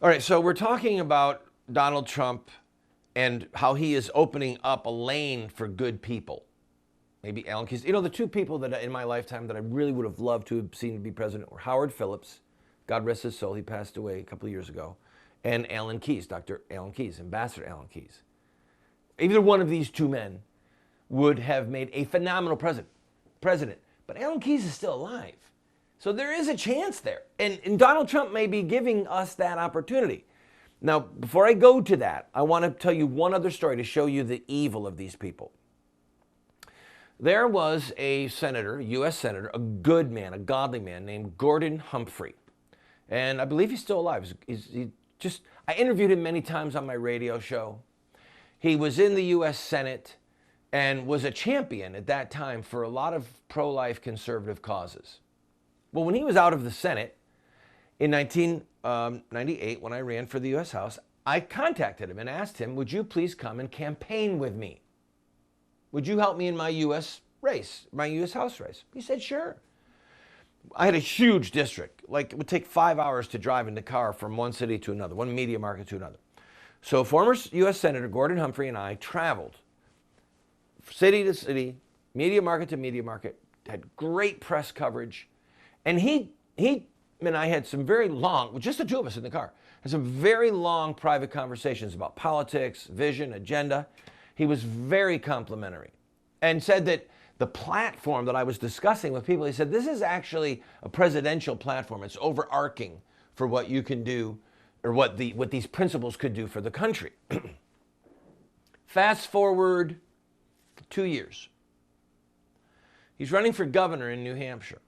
All right, so we're talking about Donald Trump and how he is opening up a lane for good people. Maybe Alan Keyes. You know, the two people that in my lifetime that I really would have loved to have seen be president were Howard Phillips, God rest his soul, he passed away a couple of years ago, and Alan Keyes, Dr. Alan Keyes, Ambassador Alan Keyes. Either one of these two men would have made a phenomenal president. But Alan Keyes is still alive. So there is a chance there. And Donald Trump may be giving us that opportunity. Now, before I go to that, I want to tell you one other story to show you the evil of these people. There was a senator, U.S. senator, a good man, a godly man named Gordon Humphrey. And I believe he's still alive. I interviewed him many times on my radio show. He was in the U.S. Senate and was a champion at that time for a lot of pro-life conservative causes. Well, when he was out of the Senate in 1998, when I ran for the U.S. House, I contacted him and asked him, would you please come and campaign with me? Would you help me in my U.S. race, my U.S. House race? He said, sure. I had a huge district. Like, it would take 5 hours to drive in the car from one city to another, one media market to another. So former U.S. Senator Gordon Humphrey and I traveled city to city, media market to media market, had great press coverage. And he and I had some very long, just the two of us in the car, had some very long private conversations about politics, vision, agenda. He was very complimentary and said that the platform that I was discussing with people, he said, this is actually a presidential platform. It's overarching for what you can do or what these principles could do for the country. Fast forward 2 years. He's running for governor in New Hampshire.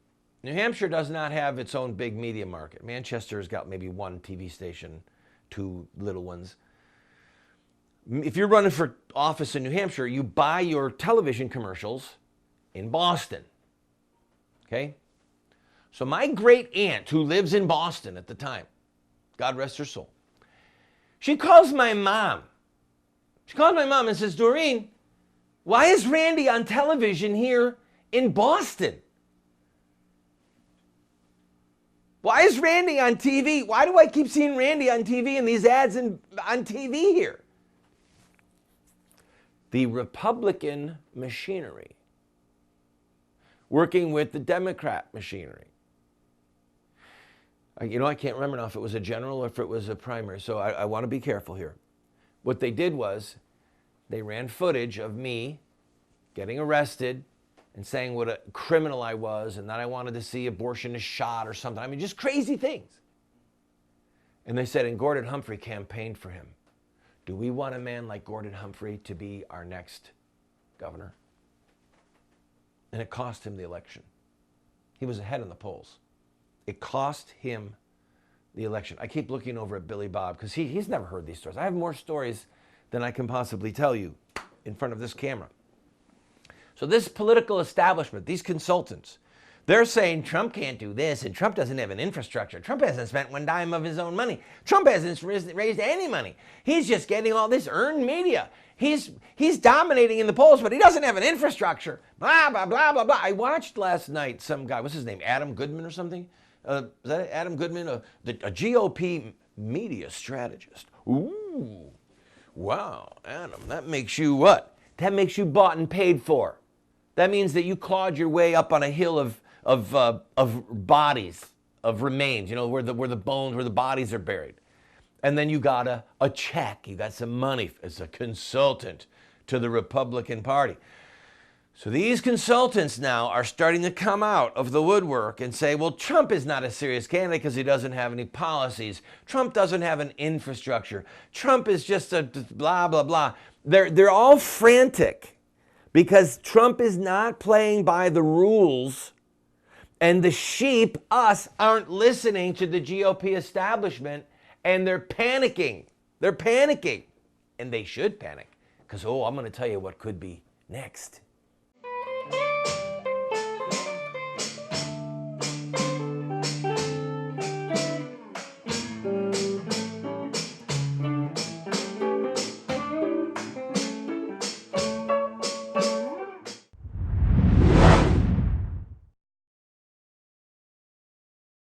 New Hampshire does not have its own big media market. Manchester has got maybe one TV station, two little ones. If you're running for office in New Hampshire, you buy your television commercials in Boston. Okay? So my great aunt, who lives in Boston at the time, God rest her soul, she calls my mom. She calls my mom and says, Doreen, why is Randy on television here in Boston? Why is Randy on TV? Why do I keep seeing Randy on TV and these ads on TV here? The Republican machinery working with the Democrat machinery. I can't remember now if it was a general or if it was a primary, so I want to be careful here. What they did was they ran footage of me getting arrested and saying what a criminal I was and that I wanted to see abortion shot or something. I mean, just crazy things. And they said, and Gordon Humphrey campaigned for him. Do we want a man like Gordon Humphrey to be our next governor? And it cost him the election. He was ahead in the polls. It cost him the election. I keep looking over at Billy Bob because he's never heard these stories. I have more stories than I can possibly tell you in front of this camera. So this political establishment, these consultants, they're saying Trump can't do this and Trump doesn't have an infrastructure. Trump hasn't spent one dime of his own money. Trump hasn't raised any money. He's just getting all this earned media. He's dominating in the polls, but he doesn't have an infrastructure. Blah, blah, blah, blah, blah. I watched last night some guy, what's his name, Adam Goodman or something? Is that Adam Goodman? A GOP media strategist. Ooh, wow, Adam, that makes you what? That makes you bought and paid for. That means that you clawed your way up on a hill of bodies, of remains, where the bones, where the bodies are buried. And then you got a check, you got some money as a consultant to the Republican Party. So these consultants now are starting to come out of the woodwork and say, well, Trump is not a serious candidate because he doesn't have any policies. Trump doesn't have an infrastructure. Trump is just a blah, blah, blah. They're all frantic because Trump is not playing by the rules, and the sheep, us, aren't listening to the GOP establishment, and they're panicking. They're panicking. And they should panic because, I'm going to tell you what could be next.